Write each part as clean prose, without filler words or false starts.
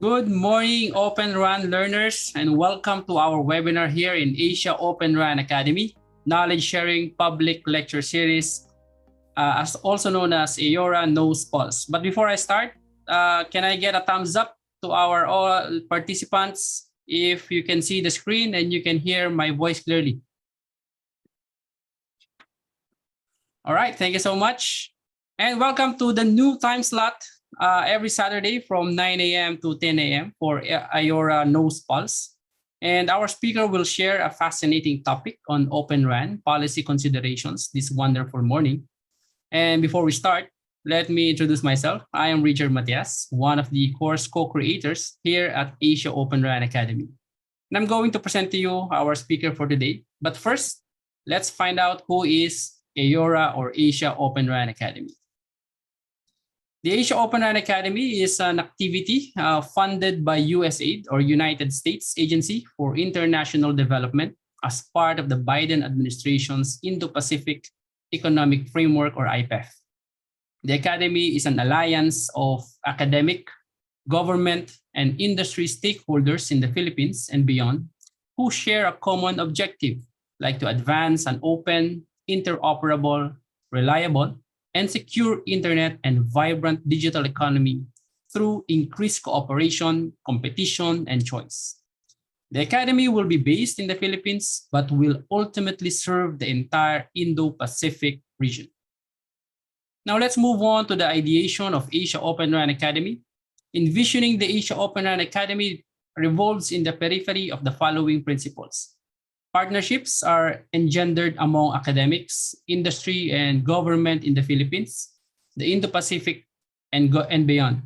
Good morning, Open Run learners, and welcome to our webinar here in Asia Open Run Academy, Knowledge Sharing Public Lecture Series, as also known as AORA Knows Pulse. But before I start, can I get a thumbs up to our all participants if you can see the screen and you can hear my voice clearly? All right, thank you so much. And welcome to the new time slot every Saturday from 9 a.m. to 10 a.m. for AORA Knows Pulse. And our speaker will share a fascinating topic on Open RAN policy considerations this wonderful morning. And before we start, let me introduce myself. I am Richard Matias, one of the course co-creators here at Asia Open RAN Academy. And I'm going to present to you our speaker for today. But first, let's find out who is AORA or Asia Open RAN Academy. The Asia Open RAN Academy is an activity funded by USAID or United States Agency for International Development as part of the Biden administration's Indo-Pacific Economic Framework or IPEF. The Academy is an alliance of academic, government, and industry stakeholders in the Philippines and beyond who share a common objective, like to advance an open, interoperable, reliable, and secure internet and vibrant digital economy through increased cooperation, competition, and choice. The Academy will be based in the Philippines, but will ultimately serve the entire Indo-Pacific region. Now let's move on to the ideation of Asia Open RAN Academy. Envisioning the Asia Open RAN Academy revolves in the periphery of the following principles. Partnerships are engendered among academics, industry, and government in the Philippines, the Indo-Pacific, and beyond.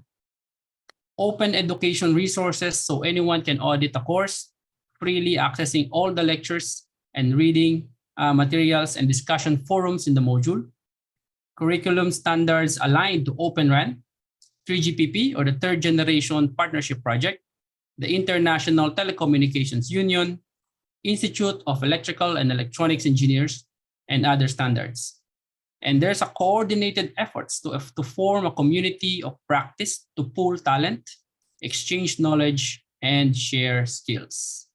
Open education resources so anyone can audit a course, freely accessing all the lectures and reading materials and discussion forums in the module. Curriculum standards aligned to Open RAN, 3GPP or the Third Generation Partnership Project, the International Telecommunications Union, Institute of Electrical and Electronics Engineers, and other standards. And there's a coordinated efforts to form a community of practice to pool talent, exchange knowledge, and share skills.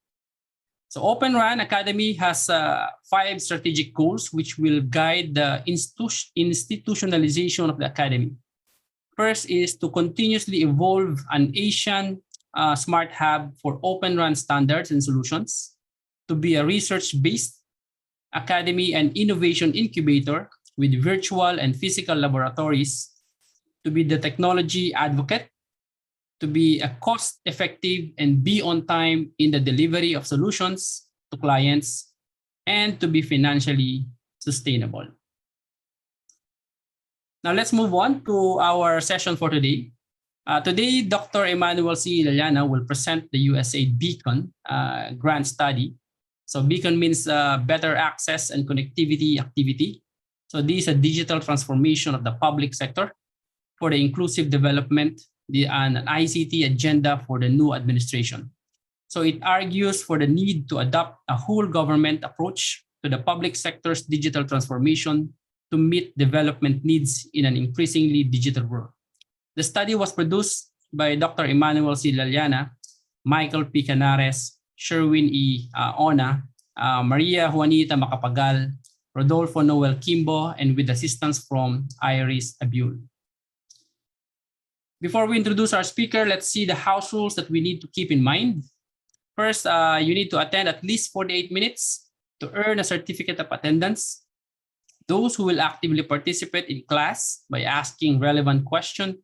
So Open RAN Academy has 5 strategic goals which will guide the institutionalization of the Academy. First is to continuously evolve an Asian smart hub for Open RAN standards and solutions, to be a research-based academy and innovation incubator with virtual and physical laboratories, to be the technology advocate, to be a cost-effective and be on time in the delivery of solutions to clients, and to be financially sustainable. Now let's move on to our session for today. Today, Dr. Emmanuel C. Liliana will present the USAID Beacon grant study. So Beacon means better access and connectivity activity. So this is a digital transformation of the public sector for the inclusive development and an ICT agenda for the new administration. So it argues for the need to adopt a whole government approach to the public sector's digital transformation to meet development needs in an increasingly digital world. The study was produced by Dr. Emmanuel C. Liliana, Michael P. Canares, Sherwin E. Ona, Maria Juanita Macapagal, Rodolfo Noel Kimbo, and with assistance from Iris Abul. Before we introduce our speaker, let's see the house rules that we need to keep in mind. First, you need to attend at least 48 minutes to earn a certificate of attendance. Those who will actively participate in class by asking relevant questions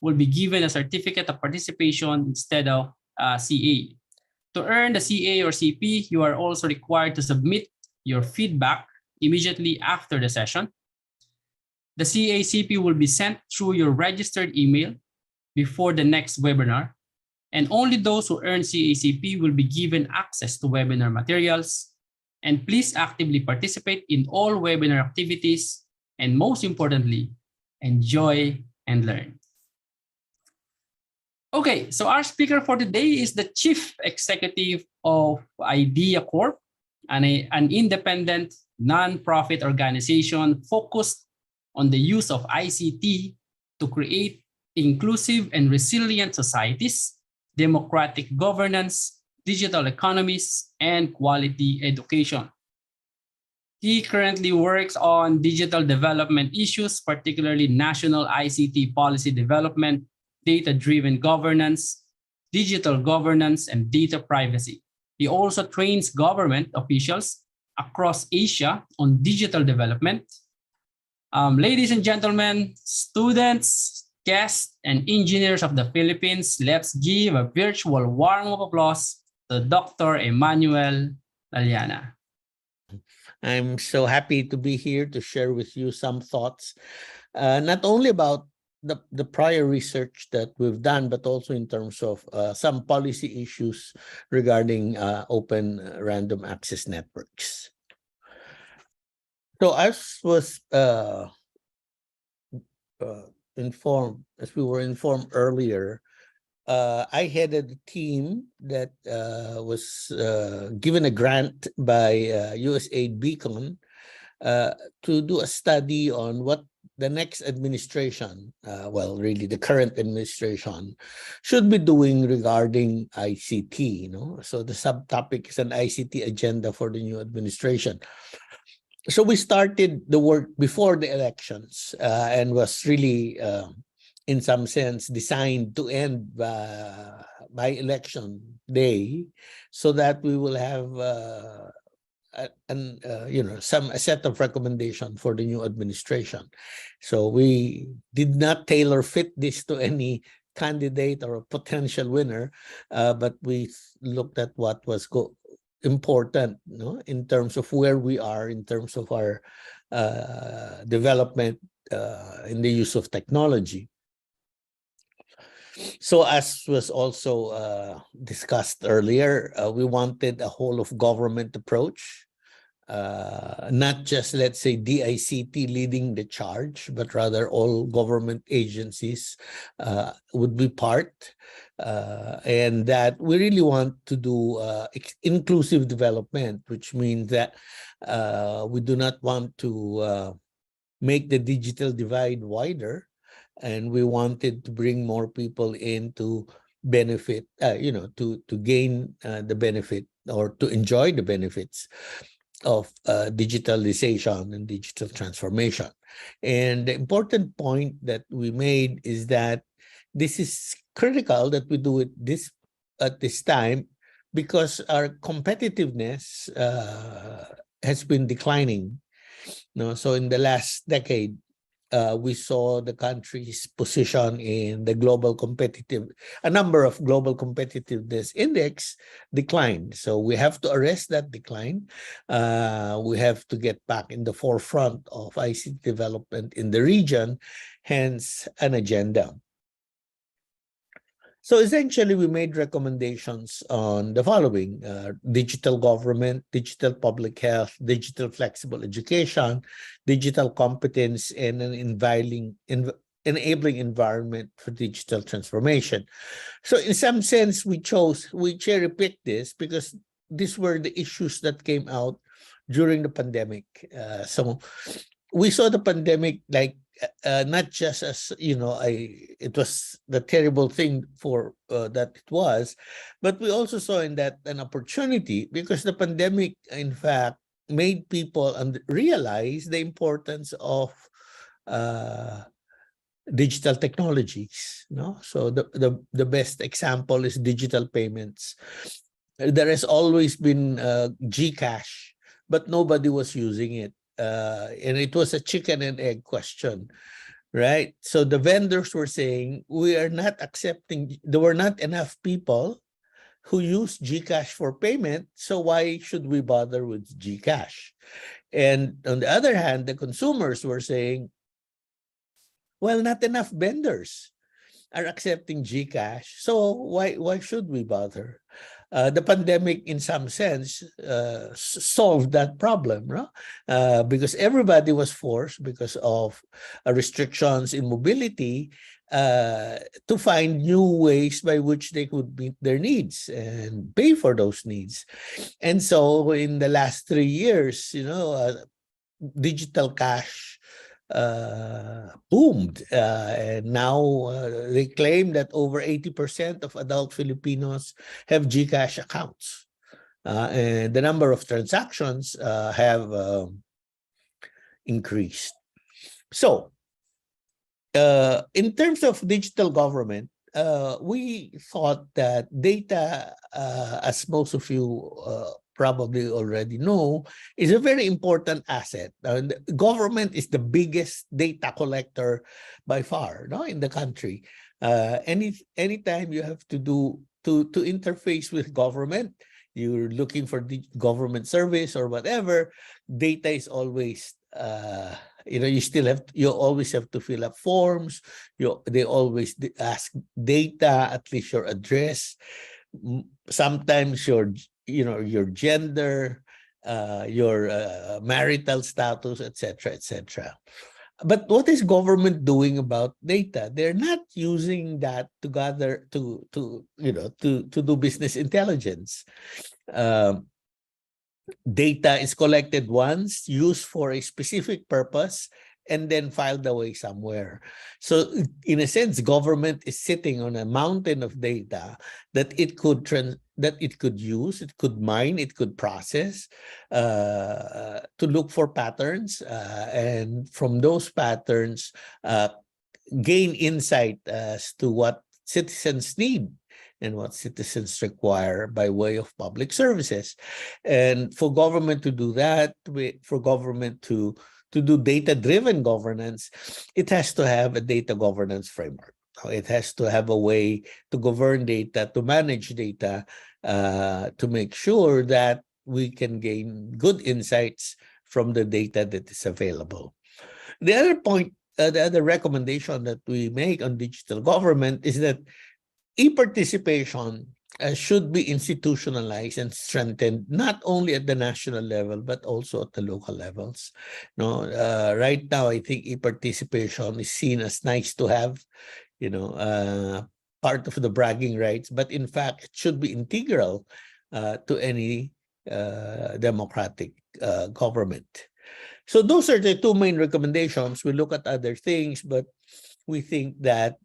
will be given a certificate of participation instead of CA. To earn the CA or CP, you are also required to submit your feedback immediately after the session. The CA-CP will be sent through your registered email before the next webinar, and only those who earn CA-CP will be given access to webinar materials. And please actively participate in all webinar activities, and most importantly, enjoy and learn. Okay, so our speaker for today is the Chief Executive of IDEA Corp, an independent non-profit organization focused on the use of ICT to create inclusive and resilient societies democratic governance, digital economies, and quality education. He currently works on digital development issues, particularly national ICT policy development, data-driven governance, digital governance, and data privacy. He also trains government officials across Asia on digital development. Ladies and gentlemen, students, guests, and engineers of the Philippines, let's give a virtual warm of applause to Dr. Emmanuel Laliana. I'm so happy to be here to share with you some thoughts, not only about the prior research that we've done, but also in terms of some policy issues regarding open random access networks. So as was informed, as we were informed earlier, I headed a team that was given a grant by USAID Beacon to do a study on what the next administration, well, really the current administration, should be doing regarding ICT. So the subtopic is an ICT agenda for the new administration. So we started the work before the elections and was really, in some sense, designed to end by election day, so that we will have a set of recommendation for the new administration. So we did not tailor fit this to any candidate or a potential winner, but we looked at what was important, in terms of where we are, in terms of our development in the use of technology. So as was also discussed earlier, we wanted a whole of government approach, not just, let's say, DICT leading the charge, but rather all government agencies would be part, and that we really want to do inclusive development, which means that we do not want to make the digital divide wider, and we wanted to bring more people in to benefit, to gain the benefit, or to enjoy the benefits of digitalization and digital transformation. And the important point that we made is that this is critical that we do it at this time, because our competitiveness has been declining. So in the last decade, we saw the country's position in the a number of global competitiveness index decline. So we have to arrest that decline. We have to get back in the forefront of ICT development in the region, hence an agenda. So essentially, we made recommendations on the following: digital government, digital public health, digital flexible education, digital competence, and an enabling environment for digital transformation. So in some sense, we cherry-picked this because these were the issues that came out during the pandemic. So we saw the pandemic like not just as, it was the terrible thing for that it was, but we also saw in that an opportunity, because the pandemic, in fact, made people realize the importance of digital technologies. So the best example is digital payments. There has always been GCash, but nobody was using it. And it was a chicken and egg question, right? So the vendors were saying, we are not accepting, there were not enough people who use GCash for payment, so why should we bother with GCash? And on the other hand, the consumers were saying, well, not enough vendors are accepting GCash, so why should we bother? The pandemic, in some sense, solved that problem, because everybody was forced, because of restrictions in mobility, to find new ways by which they could meet their needs and pay for those needs. And so in the last 3 years, digital cash boomed. And now they claim that over 80% of adult Filipinos have GCash accounts. And the number of transactions have increased. So, in terms of digital government, we thought that data, as most of you probably already know, is a very important asset. The government is the biggest data collector by far, no, in the country. Anytime you have to interface with government, you're looking for the government service or whatever, data is always you always have to fill up forms. They always ask data, at least your address, sometimes your gender, your marital status, etc., etc. But what is government doing about data? They're not using that to gather to do business intelligence. Data is collected once, used for a specific purpose, and then filed away somewhere. So in a sense, government is sitting on a mountain of data that it could use, it could mine, it could process to look for patterns, and from those patterns, gain insight as to what citizens need and what citizens require by way of public services. And for government to do that, for government to do data-driven governance, it has to have a data governance framework. It has to have a way to govern data, to manage data, to make sure that we can gain good insights from the data that is available. The other point, the other recommendation that we make on digital government is that e-participation should be institutionalized and strengthened, not only at the national level, but also at the local levels. Right now, I think e-participation is seen as nice to have, part of the bragging rights, but in fact, it should be integral to any democratic government. So those are the two main recommendations. We look at other things, but we think that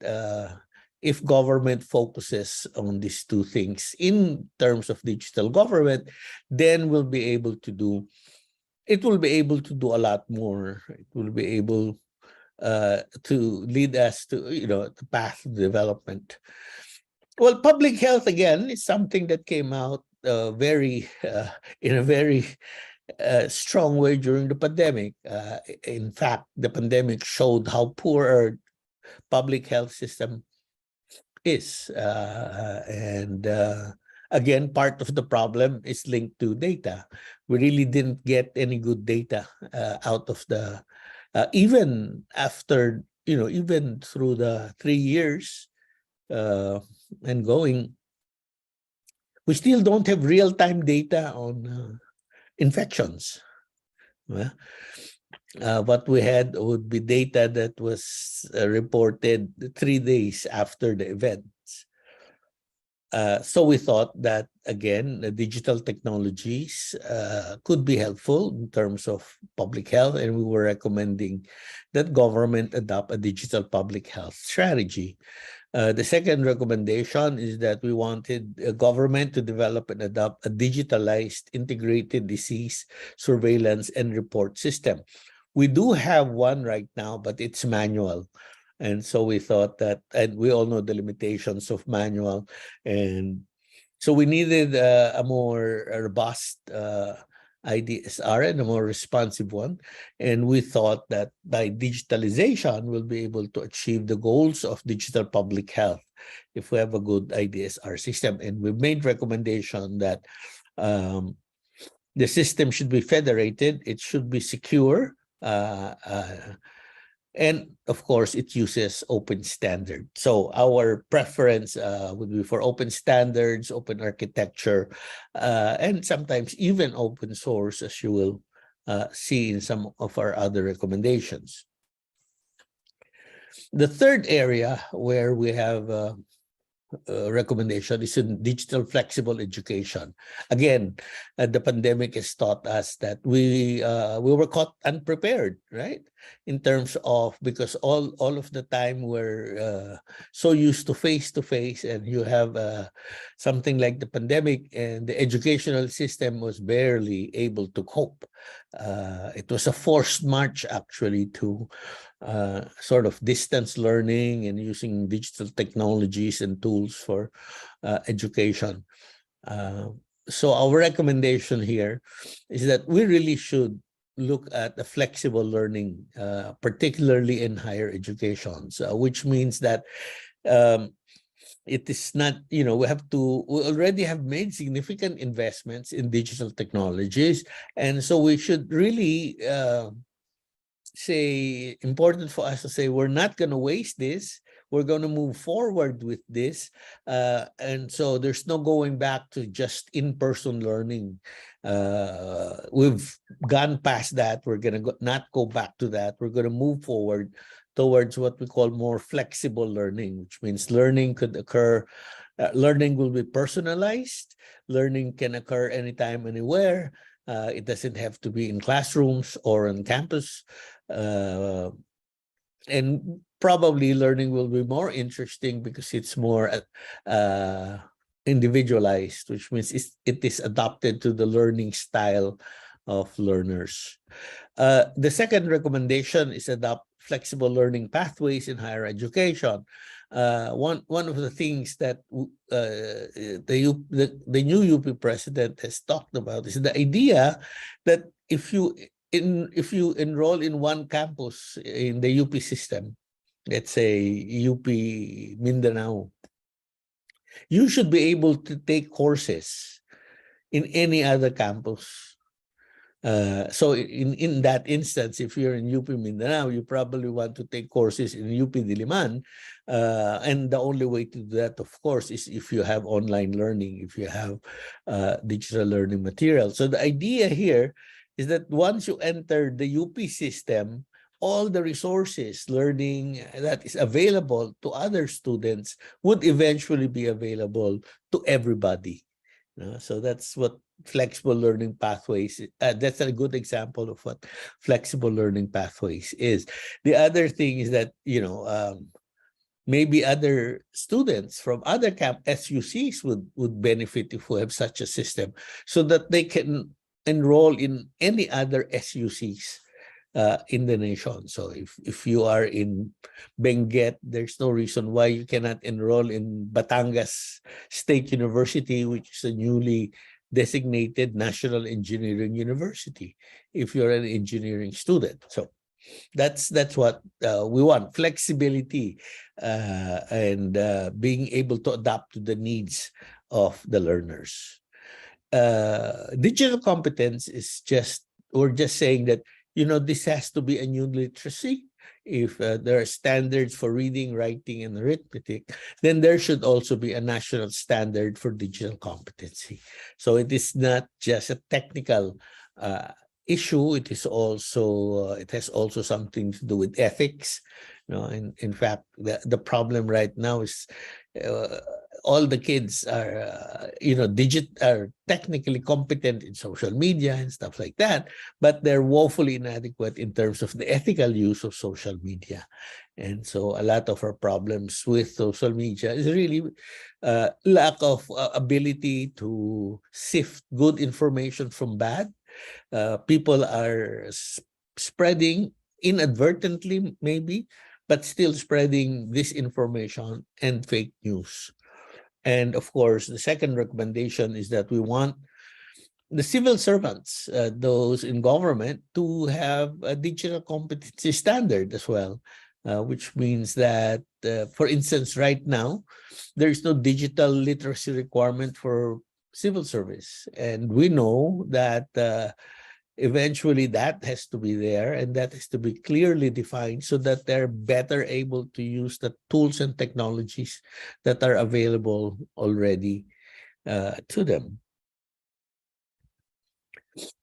if government focuses on these two things in terms of digital government, then we'll be able to do, it will be able to do a lot more. It will be able to lead us to, the path of development. Well, public health, again, is something that came out in a very strong way during the pandemic. In fact, the pandemic showed how poor our public health system is. Again, part of the problem is linked to data. We really didn't get any good data out of the, even after, even through the 3 years and going, we still don't have real-time data on infections. What we had would be data that was reported 3 days after the events. So we thought that, again, the digital technologies could be helpful in terms of public health, and we were recommending that government adopt a digital public health strategy. The second recommendation is that we wanted government to develop and adopt a digitalized integrated disease surveillance and report system. We do have one right now, but it's manual. And so we thought that, and we all know the limitations of manual. And so we needed a more robust IDSR and a more responsive one. And we thought that by digitalization, we'll be able to achieve the goals of digital public health if we have a good IDSR system. And we made recommendation that the system should be federated, it should be secure, and of course, it uses open standards. So our preference would be for open standards, open architecture, and sometimes even open source, as you will see in some of our other recommendations. The third area where we have recommendation is in digital flexible education. Again, the pandemic has taught us that we were caught unprepared, right? in terms of, because all of the time we're so used to face, and you have something like the pandemic, and the educational system was barely able to cope. It was a forced march actually to sort of distance learning and using digital technologies and tools for education. So our recommendation here is that we really should look at the flexible learning, particularly in higher education, which means that it is not, we already have made significant investments in digital technologies. And so we should really say, important for us to say, we're not going to waste this. We're going to move forward with this. And so there's no going back to just in-person learning. We've gone past that. We're going to not go back to that. We're going to move forward towards what we call more flexible learning, which means learning could occur. Learning will be personalized. Learning can occur anytime, anywhere. It doesn't have to be in classrooms or on campus. And probably learning will be more interesting because it's more individualized, which means it is adapted to the learning style of learners. The second recommendation is adopt flexible learning pathways in higher education. One of the things that the new UP president has talked about is the idea that if you enroll in one campus in the UP system, let's say UP Mindanao, you should be able to take courses in any other campus. So in that instance, if you're in UP Mindanao, you probably want to take courses in UP Diliman. And the only way to do that, of course, is if you have online learning, if you have digital learning material. So the idea here is that once you enter the UP system, all the resources, learning that is available to other students would eventually be available to everybody. So that's what flexible learning pathways, that's a good example of what flexible learning pathways is. The other thing is that, maybe other students from other SUCs would benefit if we have such a system, so that they can enroll in any other SUCs in the nation. So if you are in Benguet, there's no reason why you cannot enroll in Batangas State University, which is a newly designated National Engineering University, if you're an engineering student. So that's what we want: flexibility and being able to adapt to the needs of the learners. Digital competence is we're just saying that, this has to be a new literacy. If there are standards for reading, writing, and arithmetic, then there should also be a national standard for digital competency. So it is not just a technical issue. It is also it has also something to do with ethics. In fact, the problem right now is all the kids are are technically competent in social media and stuff like that, but they're woefully inadequate in terms of the ethical use of social media. And so a lot of our problems with social media is really lack of ability to sift good information from bad. People are spreading inadvertently, maybe, but still spreading disinformation and fake news. And of course, the second recommendation is that we want the civil servants, those in government, to have a digital competency standard as well, which means that, for instance, right now, there is no digital literacy requirement for civil service. And we know that eventually that has to be there, and that has to be clearly defined so that they're better able to use the tools and technologies that are available already to them.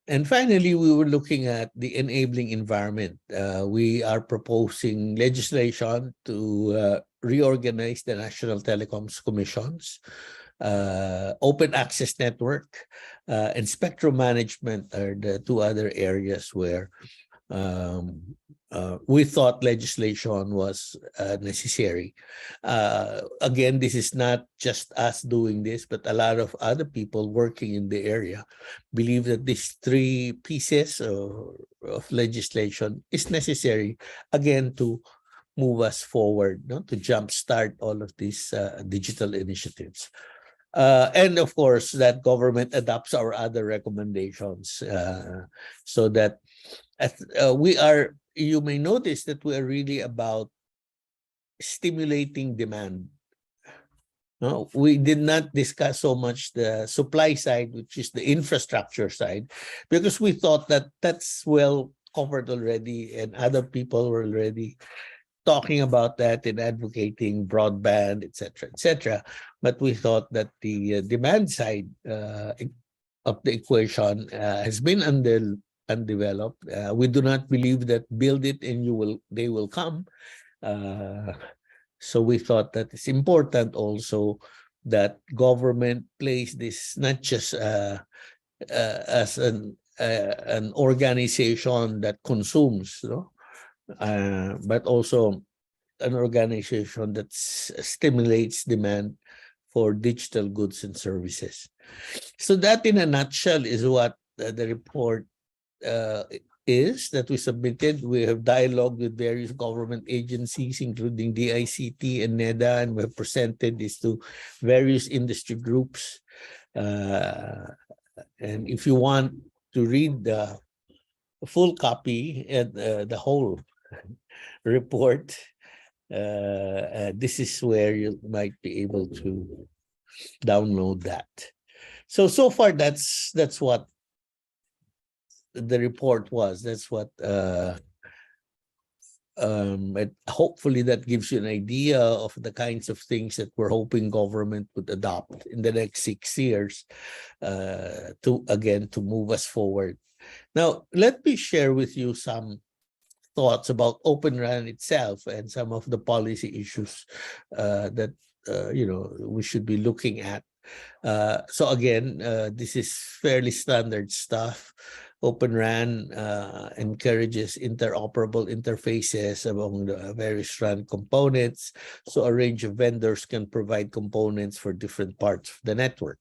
And finally, we were looking at the enabling environment. We are proposing legislation to reorganize the National Telecoms Commissions, open access network, and spectrum management are the two other areas where we thought legislation was necessary. Again, this is not just us doing this, but a lot of other people working in the area believe that these three pieces of legislation is necessary, again, to move us forward, no? To jumpstart all of these digital initiatives. And of course, that government adopts our other recommendations so that we are, you may notice that we are really about stimulating demand. No, we did not discuss so much the supply side, which is the infrastructure side, because we thought that that's well covered already, and other people were already talking about that and advocating broadband, etc. But we thought that the demand side of the equation has been undeveloped. We do not believe that build it and they will come. So we thought that it's important also that government plays this not just as an organization that consumes, you know, but also an organization that stimulates demand for digital goods and services. So that in a nutshell is what the report is that we submitted. We have dialogue with various government agencies, including DICT and NEDA, and we have presented this to various industry groups. And if you want to read the full copy and the whole report, this is where you might be able to download that. So far, that's what the report was. That's what hopefully that gives you an idea of the kinds of things that we're hoping government would adopt in the next 6 years to move us forward. Now, let me share with you some thoughts about Open RAN itself and some of the policy issues that we should be looking at. So again, this is fairly standard stuff. Open RAN encourages interoperable interfaces among the various RAN components, so a range of vendors can provide components for different parts of the network.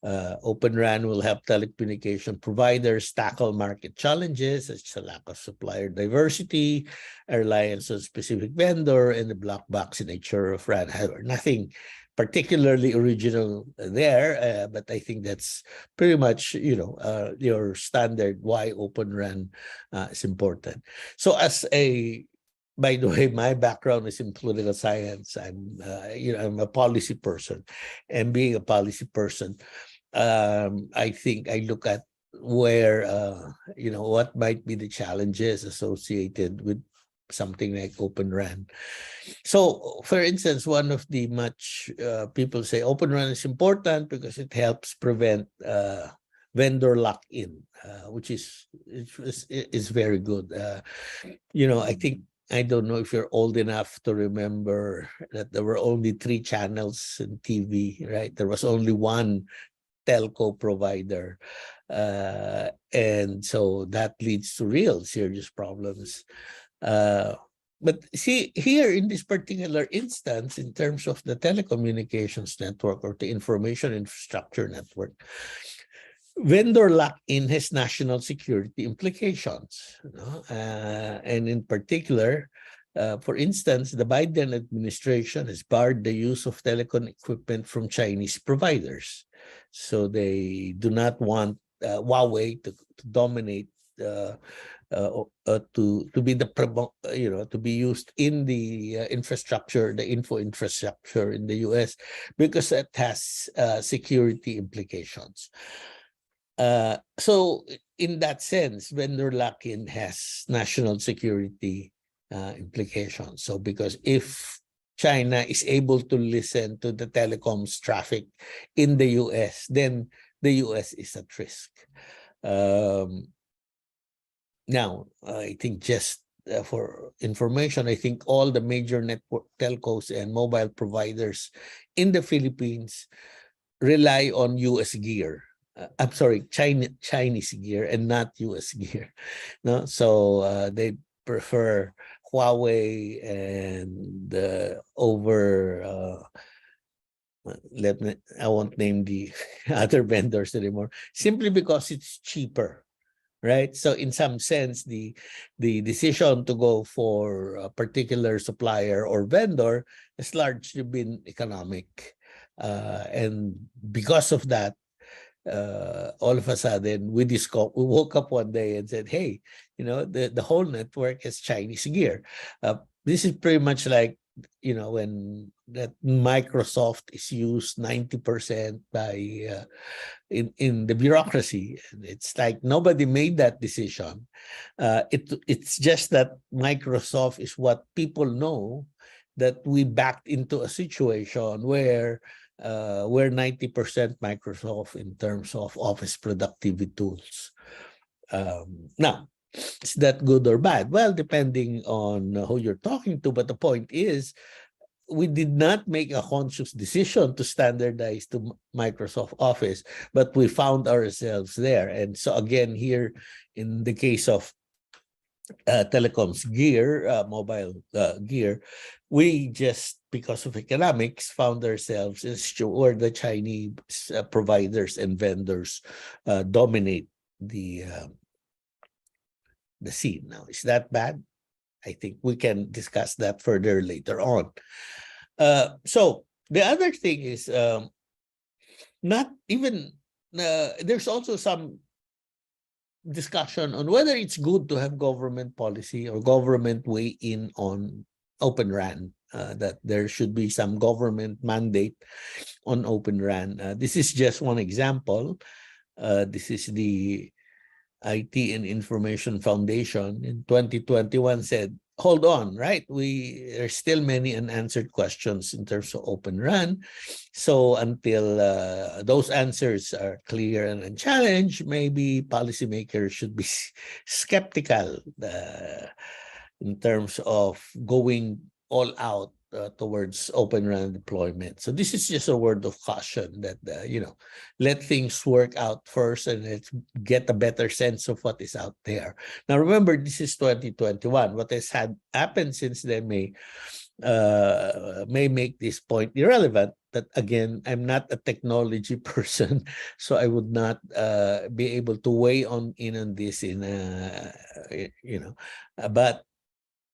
Open RAN will help telecommunication providers tackle market challenges such as a lack of supplier diversity, a reliance on specific vendor, and the black box nature of RAN. However, nothing particularly original there, but I think that's pretty much your standard why Open RAN is important. So by the way, my background is in political science. I'm a policy person, and being a policy person, I think I look at where what might be the challenges associated with something like Open RAN. So, for instance, one of the people say Open RAN is important because it helps prevent vendor lock-in, which is very good. I think, I don't know if you're old enough to remember that there were only 3 channels in TV, right? There was only one telco provider. And so that leads to real serious problems. But see, here in this particular instance, in terms of the telecommunications network or the information infrastructure network, vendor lock-in has national security implications. And in particular, for instance, the Biden administration has barred the use of telecom equipment from Chinese providers. So they do not want Huawei to dominate to be to be used in the infrastructure, the info infrastructure in the US, because it has security implications. So in that sense, vendor lock-in has national security implications. So because if China is able to listen to the telecoms traffic in the US, then the US is at risk. Now, I think just for information, I think all the major network telcos and mobile providers in the Philippines rely on US gear. Chinese gear and not US gear. No, so they prefer Huawei and over I won't name the other vendors anymore, simply because it's cheaper, right? So in some sense, the decision to go for a particular supplier or vendor has largely been economic, and because of that, all of a sudden we woke up one day and said, hey, the whole network is Chinese gear. This is pretty much like, when that Microsoft is used 90% by in the bureaucracy. It's like nobody made that decision. It's just that Microsoft is what people know, that we backed into a situation where we're 90% Microsoft in terms of office productivity tools. Now, is that good or bad? Well, depending on who you're talking to, but the point is, we did not make a conscious decision to standardize to Microsoft Office, but we found ourselves there. And so again, here in the case of telecoms gear, mobile gear, we just, because of economics, found ourselves where the Chinese providers and vendors dominate the scene. Now, is that bad? I think we can discuss that further later on. So the other thing is, not even there's also some discussion on whether it's good to have government policy or government weigh in on Open RAN, that there should be some government mandate on Open RAN. This is just one example. This is the IT and Information Foundation in 2021 said, hold on, right? There's still many unanswered questions in terms of Open RAN. So until those answers are clear and unchallenged, maybe policymakers should be skeptical in terms of going all out towards Open RAN deployment. So this is just a word of caution that, let things work out first and let's get a better sense of what is out there. Now, remember, this is 2021. What has happened since then may make this point irrelevant. But again, I'm not a technology person, so I would not be able to weigh in on this but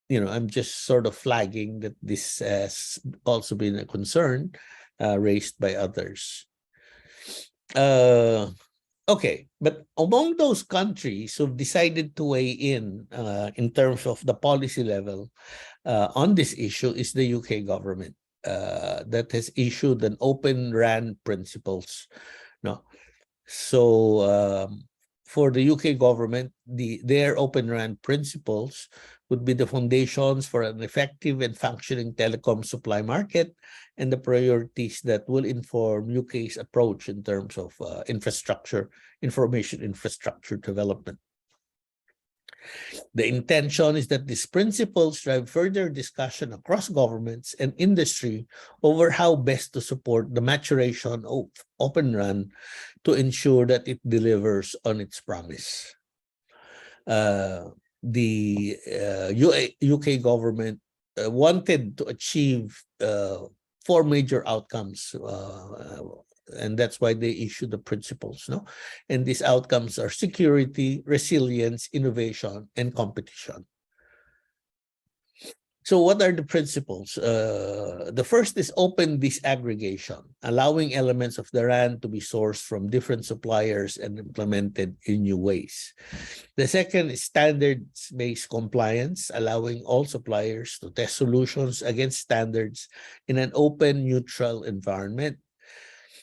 I'm just sort of flagging that this has also been a concern raised by others. Okay, but among those countries who've decided to weigh in terms of the policy level on this issue is the UK government, that has issued an Open RAN principles. No, so for the UK government, their Open RAN principles would be the foundations for an effective and functioning telecom supply market and the priorities that will inform UK's approach in terms of information infrastructure development. The intention is that these principles drive further discussion across governments and industry over how best to support the maturation of Open RAN to ensure that it delivers on its promise. The UK government wanted to achieve 4 major outcomes, and that's why they issued the principles. And these outcomes are security, resilience, innovation, and competition. So what are the principles? The first is open disaggregation, allowing elements of the RAN to be sourced from different suppliers and implemented in new ways. The second is standards-based compliance, allowing all suppliers to test solutions against standards in an open, neutral environment.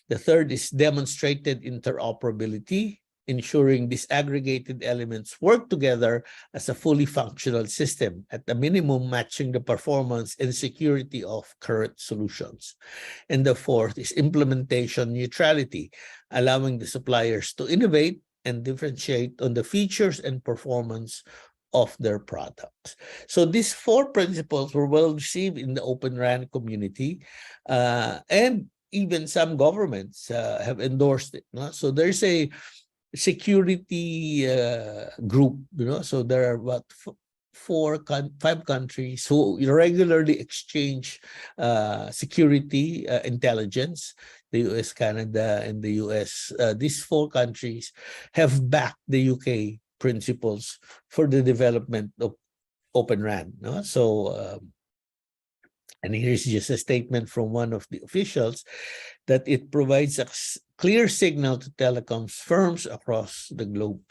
The third is demonstrated interoperability, ensuring disaggregated elements work together as a fully functional system, at the minimum matching the performance and security of current solutions. And the fourth is implementation neutrality, allowing the suppliers to innovate and differentiate on the features and performance of their products. So these 4 principles were well received in the Open RAN community, and even some governments have endorsed it. So there's a security group, so there are five countries who regularly exchange security intelligence, the US, Canada, and the US. These four countries have backed the UK principles for the development of Open RAN. No? So, and here's just a statement from one of the officials that it provides a clear signal to telecoms firms across the globe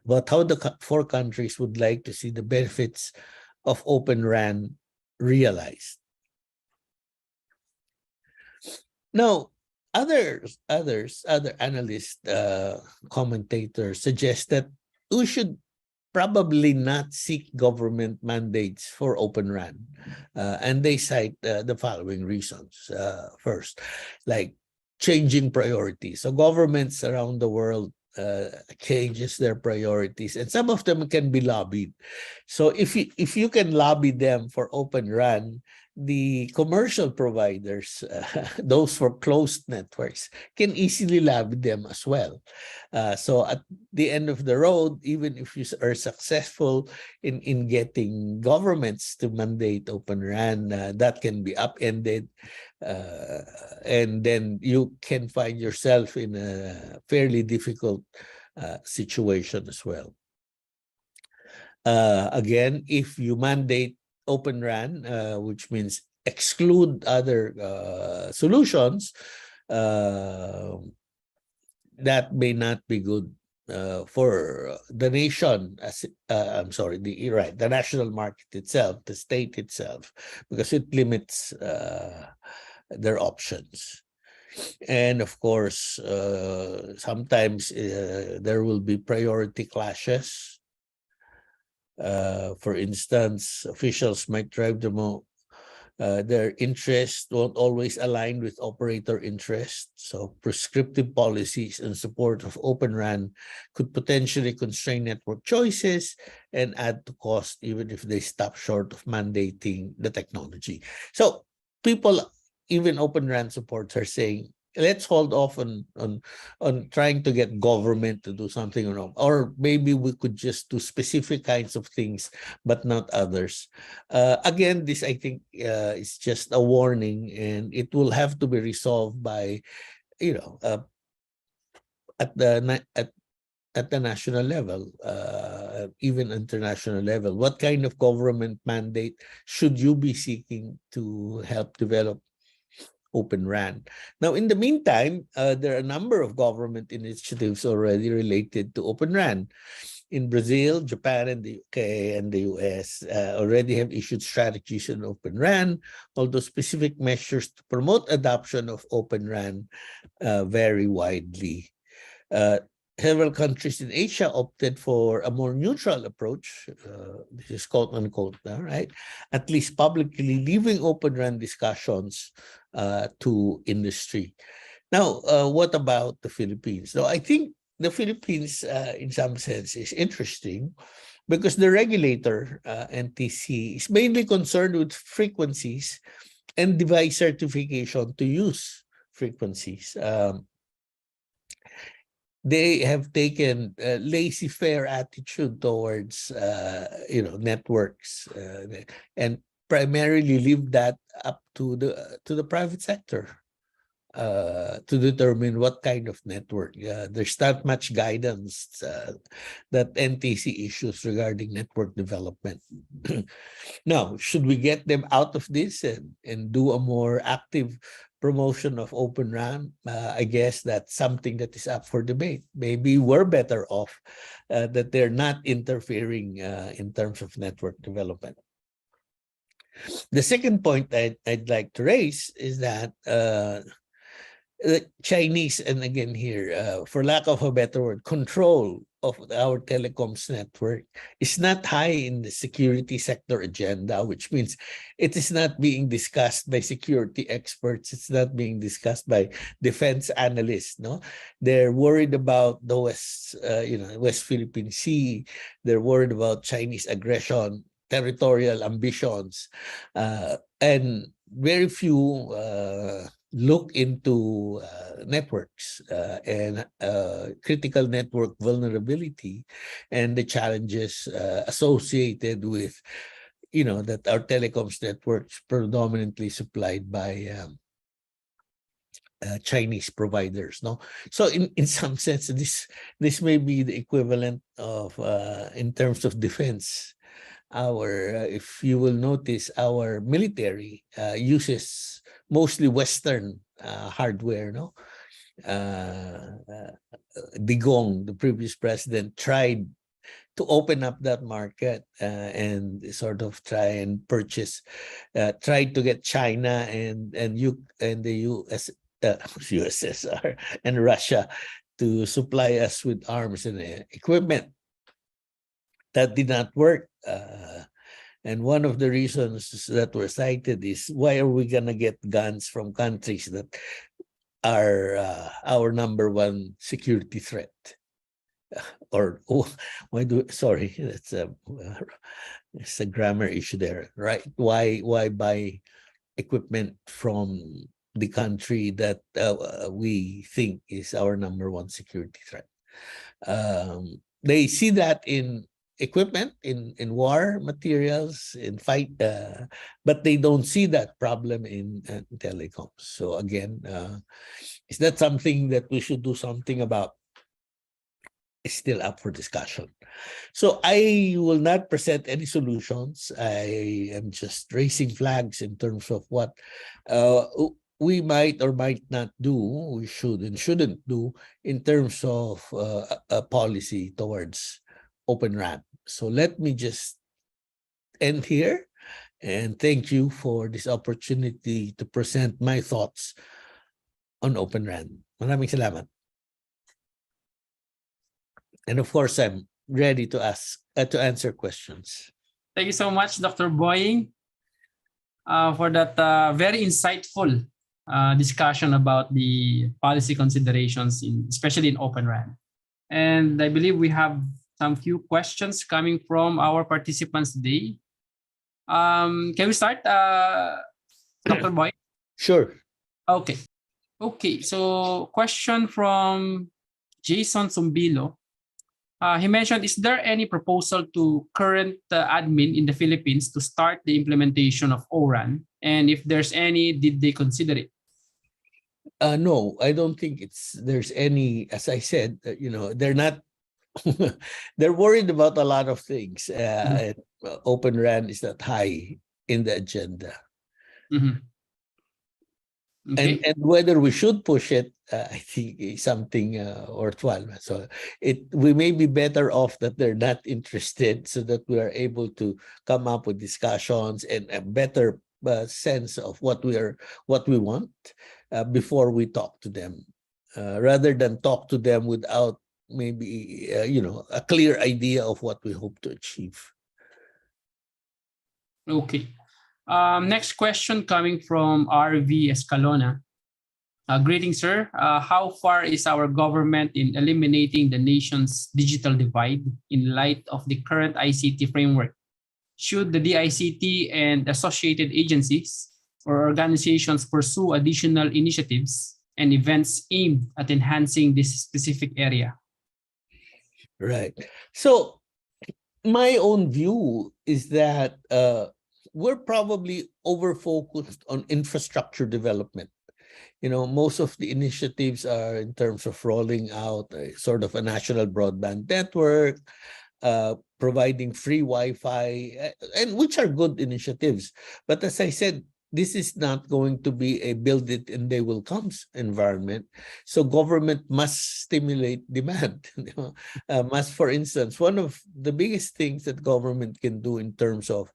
about how the four countries would like to see the benefits of Open RAN realized. Now, other analysts, commentators suggest that we should probably not seek government mandates for Open RAN. And they cite the following reasons. First, like changing priorities. So governments around the world changes their priorities, and some of them can be lobbied. So if you can lobby them for Open RAN, the commercial providers, those for closed networks, can easily lobby them as well. So at the end of the road, even if you are successful in getting governments to mandate Open RAN, that can be upended. And then you can find yourself in a fairly difficult situation as well. Again, if you mandate Open RAN, which means exclude other solutions, that may not be good for the nation, the national market itself, the state itself, because it limits their options. And of course, sometimes there will be priority clashes. For instance, officials might drive their interests won't always align with operator interests. So prescriptive policies in support of Open RAN could potentially constrain network choices and add to cost, even if they stop short of mandating the technology. So people, even Open RAN supporters, are saying, let's hold off on trying to get government to do something or maybe we could just do specific kinds of things, but not others. Again, this I think is just a warning, and it will have to be resolved by, at the national level, even international level. What kind of government mandate should you be seeking to help develop Open RAN? Now, in the meantime, there are a number of government initiatives already related to Open RAN. In Brazil, Japan, and the UK, and the US already have issued strategies on Open RAN, although specific measures to promote adoption of Open RAN vary widely. Several countries in Asia opted for a more neutral approach, this is quote unquote, right? At least publicly leaving Open RAN discussions to industry. Now, what about the Philippines? So I think the Philippines, in some sense, is interesting because the regulator, NTC, is mainly concerned with frequencies and device certification to use frequencies. They have taken a laissez-faire attitude towards networks and primarily leave that up to the private sector to determine what kind of network. There's not much guidance that NTC issues regarding network development. Now, should we get them out of this and do a more active promotion of Open RAN? I guess that's something that is up for debate. Maybe we're better off that they're not interfering in terms of network development. The second point I'd like to raise is that the Chinese, and again here, for lack of a better word, control of our telecoms network is not high in the security sector agenda, which means it is not being discussed by security experts. It's not being discussed by defense analysts. No, they're worried about the West Philippine Sea. They're worried about Chinese aggression, territorial ambitions, and very few look into networks and critical network vulnerability and the challenges associated with, that our telecoms networks predominantly supplied by Chinese providers, no? So in some sense, this may be the equivalent of in terms of defense. If you will notice, our military uses mostly Western hardware, no? Digong, the previous president, tried to open up that market and sort of try and purchase, tried to get China and the USSR and Russia to supply us with arms and equipment. That did not work. And one of the reasons that were cited is, why are we going to get guns from countries that are our number one security threat? Or sorry, it's a grammar issue there, right? Why buy equipment from the country that we think is our number one security threat? They see that in equipment, in war materials, in fight, but they don't see that problem in telecoms. So again, is that something that we should do something about? Is still up for discussion. So I will not present any solutions. I am just raising flags in terms of what we might or might not do, we should and shouldn't do in terms of a policy towards Open RAN. So let me just end here and thank you for this opportunity to present my thoughts on Open RAN. Maraming salamat. And of course, I'm ready to answer questions. Thank you so much, Dr. Boying, for that very insightful discussion about the policy considerations, especially in Open RAN. And I believe we have some few questions coming from our participants today. Can we start, Dr. Boying? Sure. Okay. Okay, so question from Jason Sumbilo. He mentioned, is there any proposal to current admin in the Philippines to start the implementation of ORAN? And if there's any, did they consider it? No, I don't think there's any. As I said, they're not. They're worried about a lot of things. And Open RAN is not high in the agenda. Mm-hmm. Okay. And whether we should push it, I think is something worthwhile. So we may be better off that they're not interested, so that we are able to come up with discussions and a better sense of what we want before we talk to them, rather than talk to them without maybe a clear idea of what we hope to achieve. Okay. Next question coming from RV Escalona. Greetings, sir. How far is our government in eliminating the nation's digital divide in light of the current ICT framework? Should the DICT and associated agencies or organizations pursue additional initiatives and events aimed at enhancing this specific area? Right. So my own view is that we're probably over-focused on infrastructure development. Most of the initiatives are in terms of rolling out a sort of a national broadband network, providing free Wi-Fi, and which are good initiatives. But as I said, this is not going to be a build it and they will come environment. So government must stimulate demand. For instance, one of the biggest things that government can do in terms of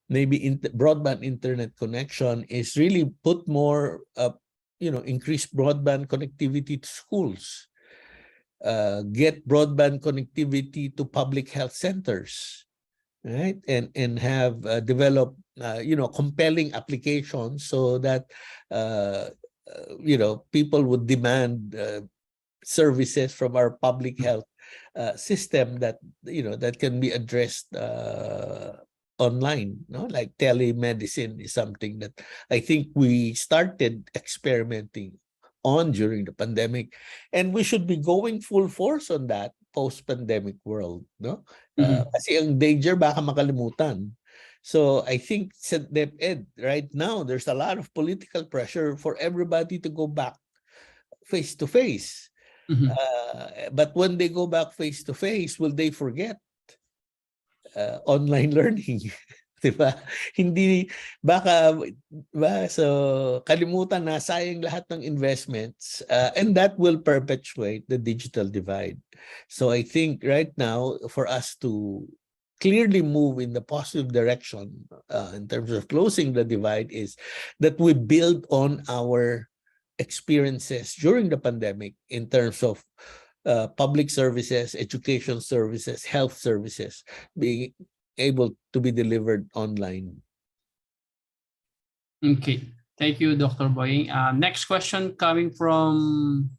maybe broadband internet connection is really put more, increase broadband connectivity to schools, get broadband connectivity to public health centers, right? And have develop, compelling applications so that, people would demand services from our public health system that, that can be addressed online, no? Like telemedicine is something that I think we started experimenting on during the pandemic, and we should be going full force on that post-pandemic world, no? Mhm. Kasi ang danger baka makalimutan. So I think sa DepEd right now, there's a lot of political pressure for everybody to go back face to face. Mhm. But when they go back face to face, will they forget online learning? Diba? Hindi, baka, so kalimutan na, sayang lahat ng investments, and that will perpetuate the digital divide. So I think right now, for us to clearly move in the positive direction in terms of closing the divide, is that we build on our experiences during the pandemic in terms of public services, education services, health services being able to be delivered online. Okay. Thank you, Dr. Boying. Next question coming from,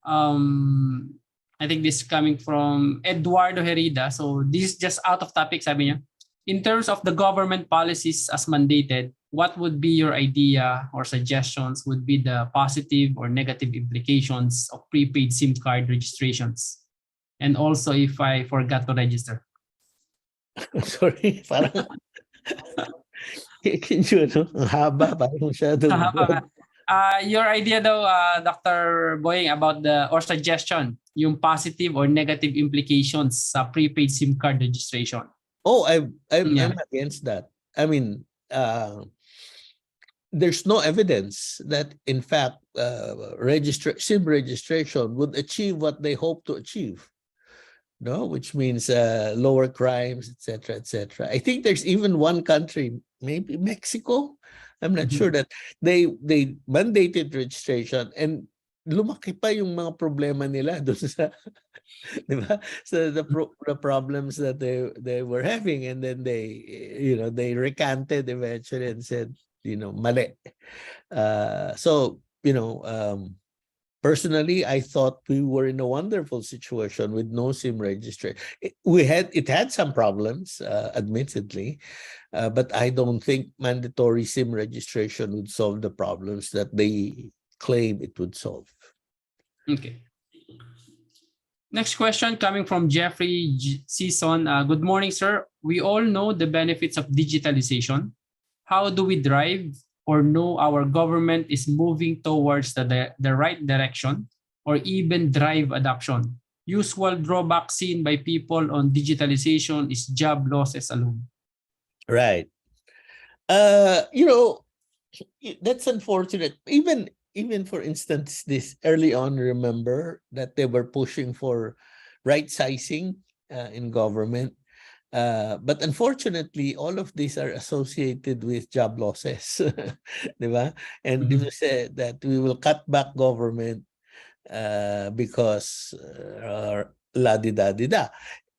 I think this is coming from Eduardo Herida. So this is just out of topic, sabi niya. In terms of the government policies as mandated, what would be your idea or suggestions would be the positive or negative implications of prepaid SIM card registrations? And also if I forgot to register. Sorry, parang ang haba, parang masyadong Your idea though, Dr. Boying, about the or suggestion, yung positive or negative implications sa prepaid SIM card registration. Oh, Yeah. I'm against that. I mean, there's no evidence that, in fact, SIM registration would achieve what they hope to achieve. No, which means lower crimes, etc., etc. I think there's even one country, maybe Mexico. I'm not sure that they mandated registration, and lumaki pa yung mga problema nila doon sa, di ba? So the problems that they were having, and then they recanted eventually and said, mali. So personally, I thought we were in a wonderful situation with no SIM registration. It had some problems, admittedly, but I don't think mandatory SIM registration would solve the problems that they claim it would solve. Okay. Next question coming from Jeffrey Season. Good morning, sir. We all know the benefits of digitalization. How do we drive or know our government is moving towards the right direction or even drive adoption? Usual drawback seen by people on digitalization is job losses alone. Right. That's unfortunate. Even for instance, this early on, remember that they were pushing for right sizing in government. But unfortunately, all of these are associated with job losses. Diba? And you said that we will cut back government because la-di-da-di-da.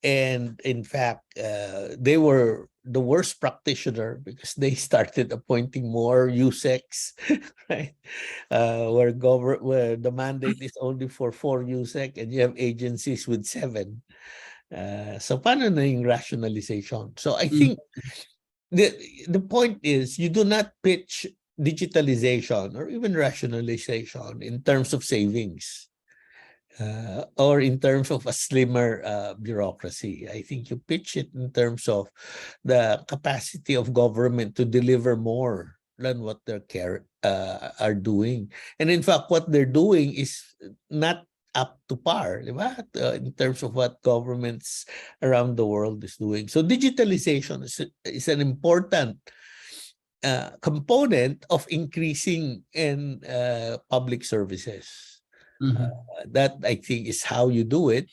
And in fact, they were the worst practitioner because they started appointing more USECs, right? Where the mandate is only for 4 USEC and you have agencies with 7. So paano na yung rationalization? So I think the point is you do not pitch digitalization or even rationalization in terms of savings or in terms of a slimmer bureaucracy. I think you pitch it in terms of the capacity of government to deliver more than what they are doing. And in fact, what they're doing is not up to par, in terms of what governments around the world is doing. So digitalization is an important component of increasing in public services. That I think is how you do it.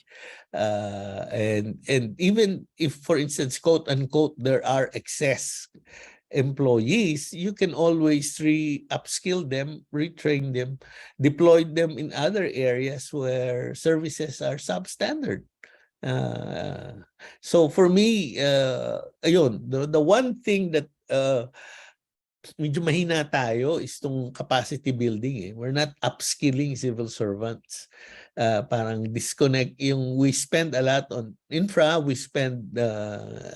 And even if, for instance, quote unquote, there are excess employees, you can always upskill them, retrain them, deploy them in other areas where services are substandard. So for me, the one thing that medyo mahina tayo is itong capacity building. We're not upskilling civil servants. Parang disconnect yung we spend a lot on infra, we spend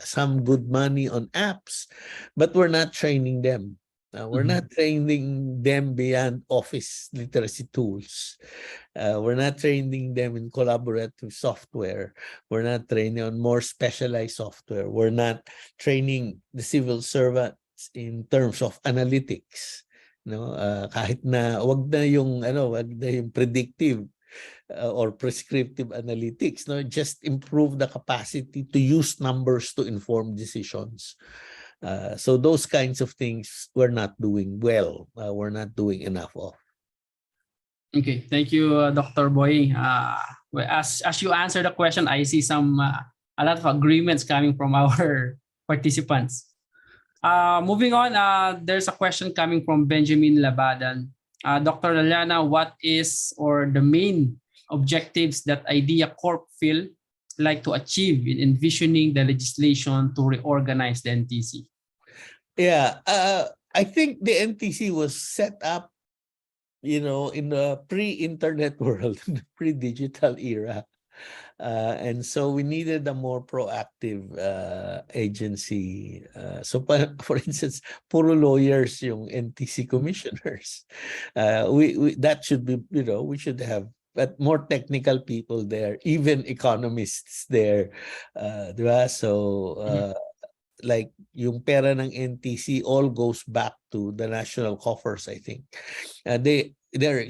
some good money on apps, but we're not training them. We're not training them beyond office literacy tools. We're not training them in collaborative software. We're not training on more specialized software. We're not training the civil servants in terms of analytics. No, kahit na wag na yung predictive or prescriptive analytics, no, just improve the capacity to use numbers to inform decisions. So those kinds of things we're not doing well. We're not doing enough of. Okay, thank you, Dr. Boy. As you answer the question, I see a lot of agreements coming from our participants. Moving on, there's a question coming from Benjamin Labadan. Dr. Laliana, what is or the main objectives that Idea Corp feel like to achieve in envisioning the legislation to reorganize the NTC? Yeah, I think the NTC was set up, in the pre-internet world, in the pre-digital era. And so we needed a more proactive agency. So for instance, puro lawyers yung NTC commissioners. We that should be, we should have but more technical people there, even economists there. Diba? So like yung pera ng NTC all goes back to the national coffers, I think. They're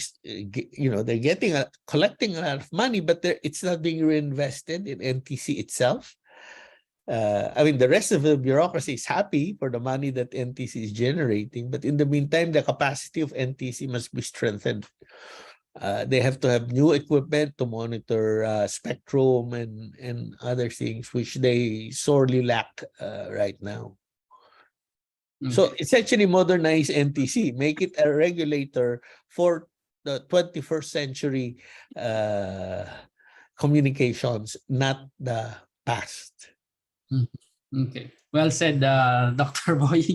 collecting a lot of money, but it's not being reinvested in NTC itself. I mean, the rest of the bureaucracy is happy for the money that NTC is generating, but in the meantime, the capacity of NTC must be strengthened. They have to have new equipment to monitor spectrum and other things, which they sorely lack right now. So essentially modernize NTC, make it a regulator for the 21st century communications, not the past. Okay, well said, Dr. Boy.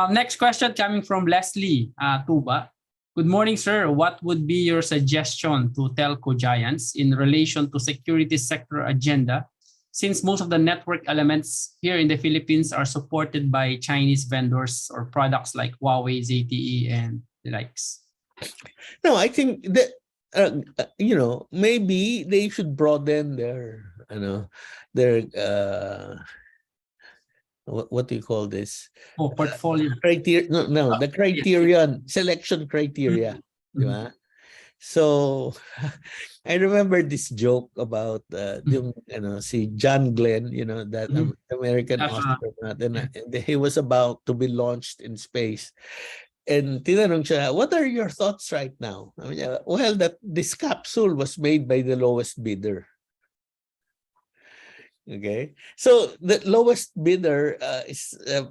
Next question coming from Leslie Tuba. Good morning, sir. What would be your suggestion to telco giants in relation to security sector agenda, since most of the network elements here in the Philippines are supported by Chinese vendors or products like Huawei, ZTE, and the likes? No, I think that maybe they should broaden their what do you call this? Portfolio. Criteria. No, the criterion, selection criteria. So I remember this joke about si John Glenn, that American astronaut, and he was about to be launched in space. And tinanong siya, what are your thoughts right now? I mean, well, that this capsule was made by the lowest bidder. Okay, so the lowest bidder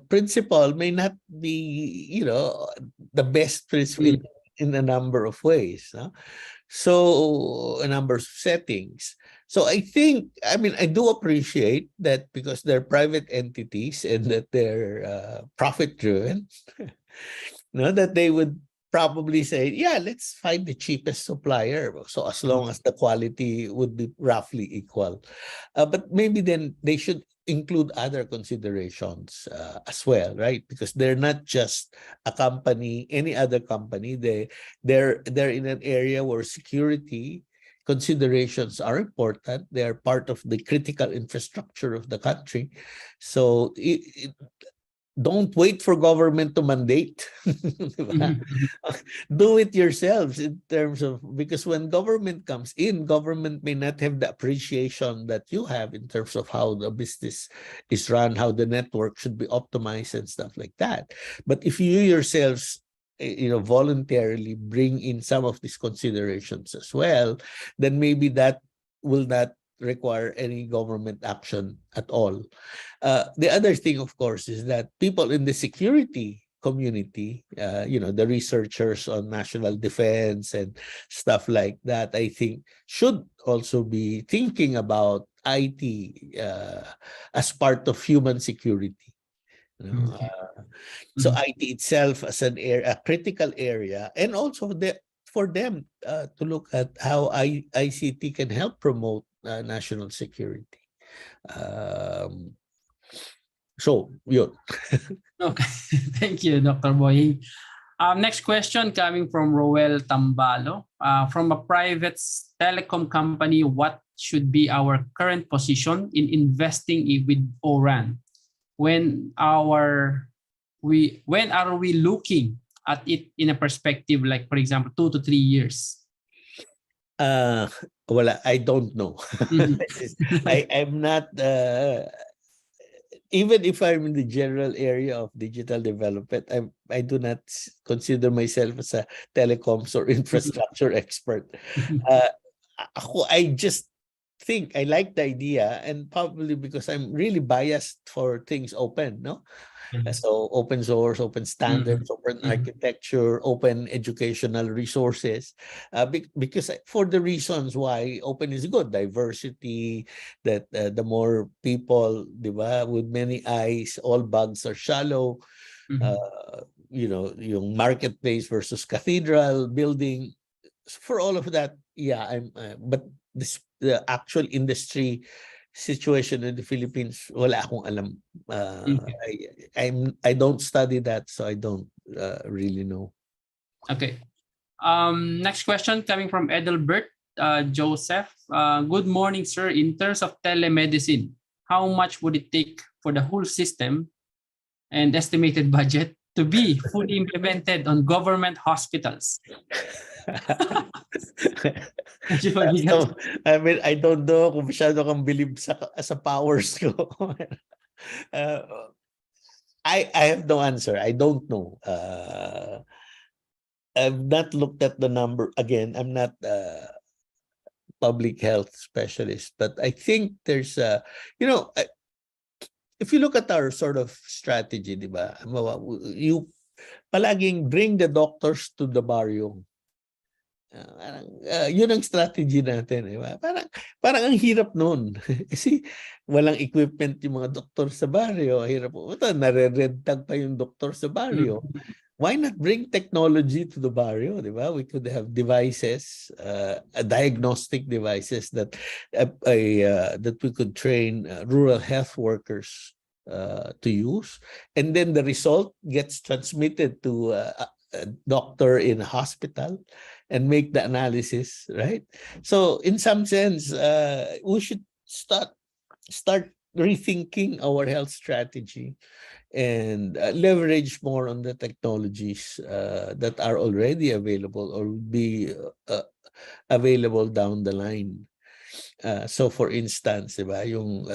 principle may not be, the best principle in a number of ways. So a number of settings. So I do appreciate that because they're private entities and that they're profit driven, that they would probably say, yeah, let's find the cheapest supplier. So as long as the quality would be roughly equal. But maybe then they should include other considerations as well, right? Because they're not just a company, any other company. They're in an area where security considerations are important. They are part of the critical infrastructure of the country. So don't wait for government to mandate. Do it yourselves in terms of, because when government comes in, government may not have the appreciation that you have in terms of how the business is run, how the network should be optimized and stuff like that. But if you yourselves voluntarily bring in some of these considerations as well, then maybe that will not require any government action at all. The other thing, of course, is that people in the security community, the researchers on national defense and stuff like that, I think should also be thinking about IT as part of human security. You know, Okay. so Mhm. IT itself as an area, a critical area, and also for them to look at how ICT can help promote national security. Um, so yun. Okay. Thank you, Dr. Boying. Next question coming from Roel Tambalo. From a private telecom company, what should be our current position in investing with ORAN? When are we looking at it in a perspective, like for example 2 to 3 years? Uh, well, I don't know. Mhm. I'm not even if I'm in the general area of digital development, I do not consider myself as a telecoms or infrastructure expert. Uh, I just think I like the idea, and probably because I'm really biased for things open, no? So open source, open Mhm. standards, open Mhm. architecture, open educational resources. Because for the reasons why open is good, diversity, that the more people, di ba, with many eyes, all bugs are shallow. Mhm. You know, yung marketplace versus cathedral building. For all of that, yeah, but the actual industry situation in the Philippines, wala akong alam. Okay. I don't study that, so I don't really know. Okay. Next question coming from Edelbert Joseph. Good morning, sir. In terms of telemedicine, how much would it take for the whole system and estimated budget to be fully implemented on government hospitals? Medyo mabigat. So, I mean, I don't know kung masyado kang believe sa powers ko. uh, I have no answer. I don't know. I've not looked at the number. Again, I'm not public health specialist, but I think there's you know, if you look at our sort of strategy, di ba? You palaging bring the doctors to the barrio. Yun ang strategy natin, di ba? Parang ang hirap noon. Kasi walang equipment yung mga doktor sa baryo. Hirap po. Nare-red tag pa yung doktor sa baryo. Mhm. Why not bring technology to the barrio, di ba? We could have devices, diagnostic devices that that we could train rural health workers to use, and then the result gets transmitted to a doctor in a hospital and make the analysis, right? So in some sense, we should start rethinking our health strategy and leverage more on the technologies that are already available or will be available down the line. So for instance, diba, yung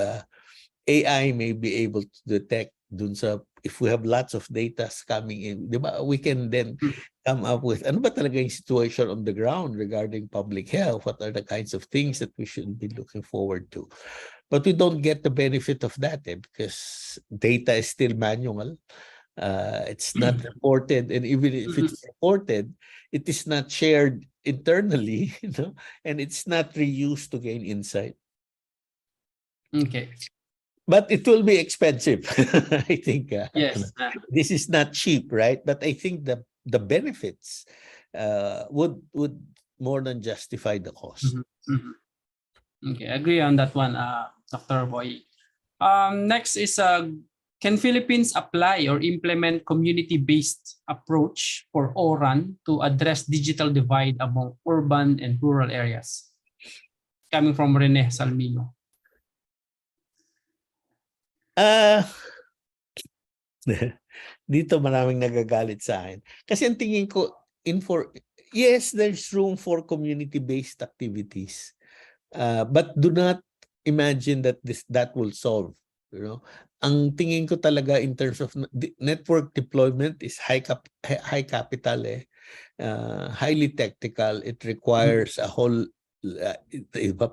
AI may be able to detect dun sa, if we have lots of data coming in, diba, we can then come up with ano ba talaga yung situation on the ground regarding public health, what are the kinds of things that we should be looking forward to. But we don't get the benefit of that because data is still manual. It's not reported, and even if Mhm. it's reported, it is not shared internally, you know, and it's not reused to gain insight. Okay. But it will be expensive. I think Yes. this is not cheap, right? But I think the benefits would more than justify the cost. Mhm. Mhm. Okay, agree on that one, Dr. Boy. Next is can Philippines apply or implement community-based approach for ORAN to address digital divide among urban and rural areas? Coming from Rene Salmino. Uh, dito maraming nagagalit sa akin. Kasi ang tingin ko, yes, there's room for community-based activities. But do not imagine that that will solve. You know, ang tingin ko talaga in terms of network deployment is high capital, highly technical. It requires a whole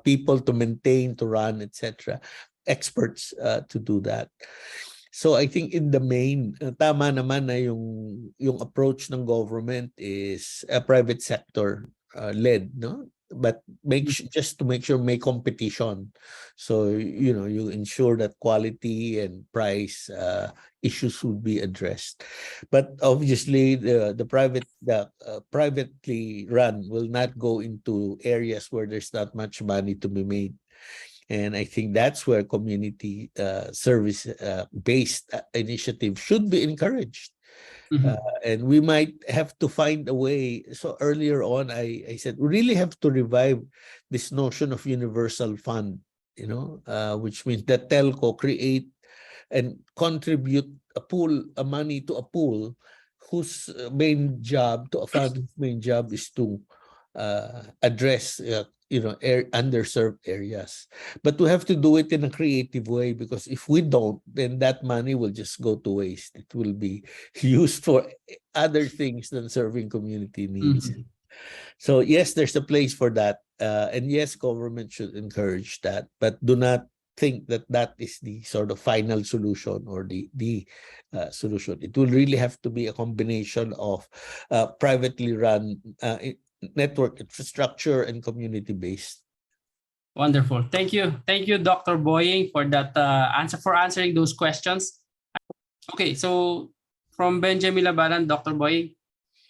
people to maintain, to run, etc. Experts to do that. So I think in the main, tama naman na yung approach ng government is a private sector led, no? but just to make sure make competition. So, you ensure that quality and price issues would be addressed. But obviously, the privately run will not go into areas where there's not much money to be made. And I think that's where community service based initiative should be encouraged. And we might have to find a way. So earlier on, I said we really have to revive this notion of universal fund, which means that telco create and contribute a money to a pool whose main job, to a fund whose main job is to address underserved areas. But we have to do it in a creative way, because if we don't, then that money will just go to waste. It will be used for other things than serving community needs. So yes, there's a place for that, and yes, government should encourage that, but do not think that that is the sort of final solution or the solution. It will really have to be a combination of privately run network infrastructure and community-based. Wonderful. Thank you, Dr. Boying, for that answering those questions. Okay, so from Benjamin Labaran, Dr. Boying,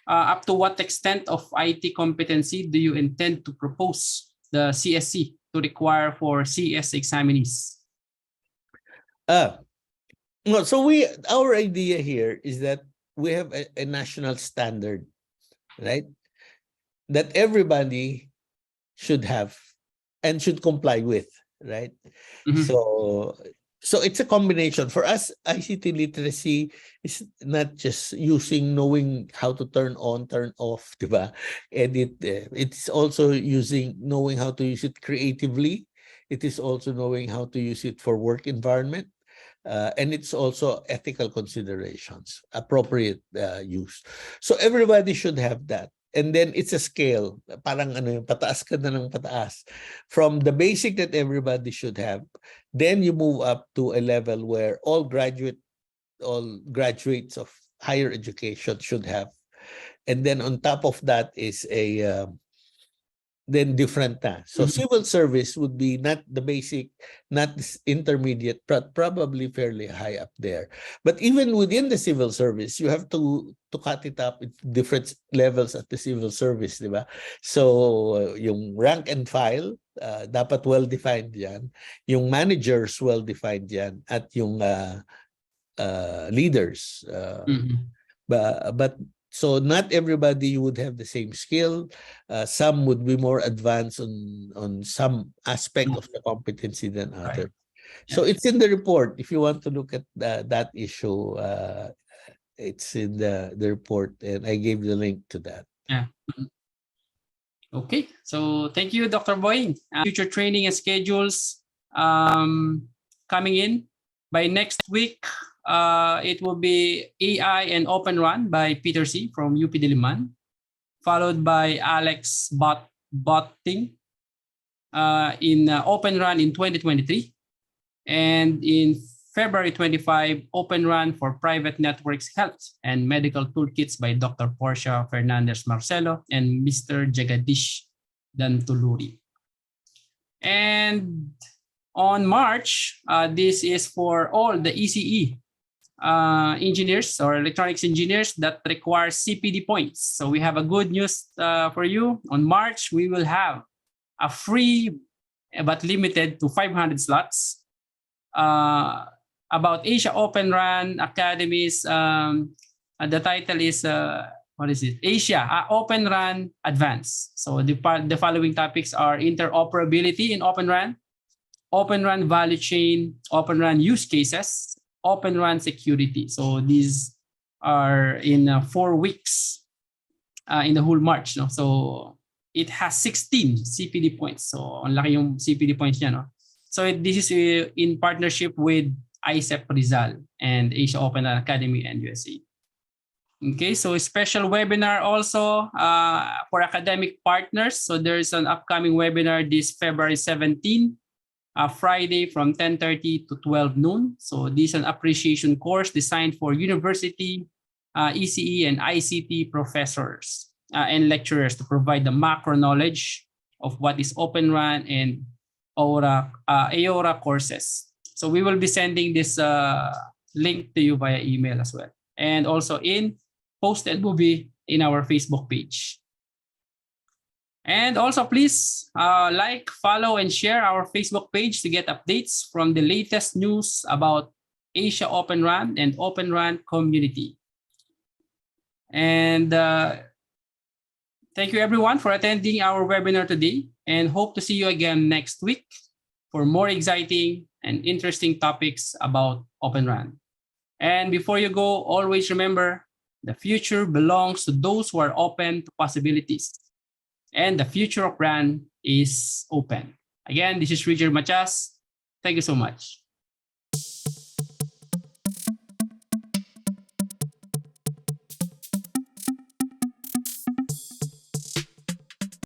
up to what extent of IT competency do you intend to propose the CSC to require for CS examinees? So our idea here is that we have a national standard, right? That everybody should have and should comply with, right? So it's a combination. For us, ICT literacy is not just knowing how to turn on, turn off, diba? And it's also knowing how to use it creatively. It is also knowing how to use it for work environment. And it's also ethical considerations, appropriate use. So everybody should have that. And then it's a scale, parang pataas ka na ng pataas. From the basic that everybody should have, then you move up to a level where all graduates of higher education should have. And then on top of that is then different na. So civil service would be not the basic, not intermediate, but probably fairly high up there. But even within the civil service, you have to cut it up into different levels at the civil service, di ba? So yung rank and file, dapat well-defined yan. Yung managers, well-defined yan. At yung leaders. But so not everybody would have the same skill. Some would be more advanced on some aspect of the competency than others. So it's in the report. If you want to look at that issue, it's in the report, and I gave the link to that. Yeah. Okay. So thank you, Dr. Boying. Future training and schedules coming in by next week. It will be AI and Open Run by Peter C. from UP Diliman, followed by Alex Botting in Open Run in 2023. And in February 25, Open Run for Private Networks Health and Medical Toolkits by Dr. Portia Fernandez Marcelo and Mr. Jagadish Dantuluri. And on March, this is for all the ECE engineers or electronics engineers that require CPD points. So we have a good news for you. On March, we will have a free but limited to 500 slots about Asia Open Run Academies. The title is what is it? Asia Open Run Advanced. So the following topics are interoperability in Open Run, Open Run value chain, Open Run use cases, Open Run security. So these are in 4 weeks in the whole March. No? So it has 16 CPD points. So ang laki yung CPD points niya. No? So this is in partnership with ICEP Rizal and Asia Open Run Academy and USA. Okay, so a special webinar also for academic partners. So there's an upcoming webinar this February 17. Friday from 10:30 to 12 noon. So this is an appreciation course designed for university, ECE, and ICT professors and lecturers to provide the macro knowledge of what is Open RAN and Aora courses. So we will be sending this link to you via email as well, and also in posted movie in our Facebook page. And also please like, follow, and share our Facebook page to get updates from the latest news about Asia Open RAN and Open RAN community. And thank you everyone for attending our webinar today, and hope to see you again next week for more exciting and interesting topics about Open RAN. And before you go, always remember, the future belongs to those who are open to possibilities. And the future of RAN is open. Again, this is Richard Machas. Thank you so much.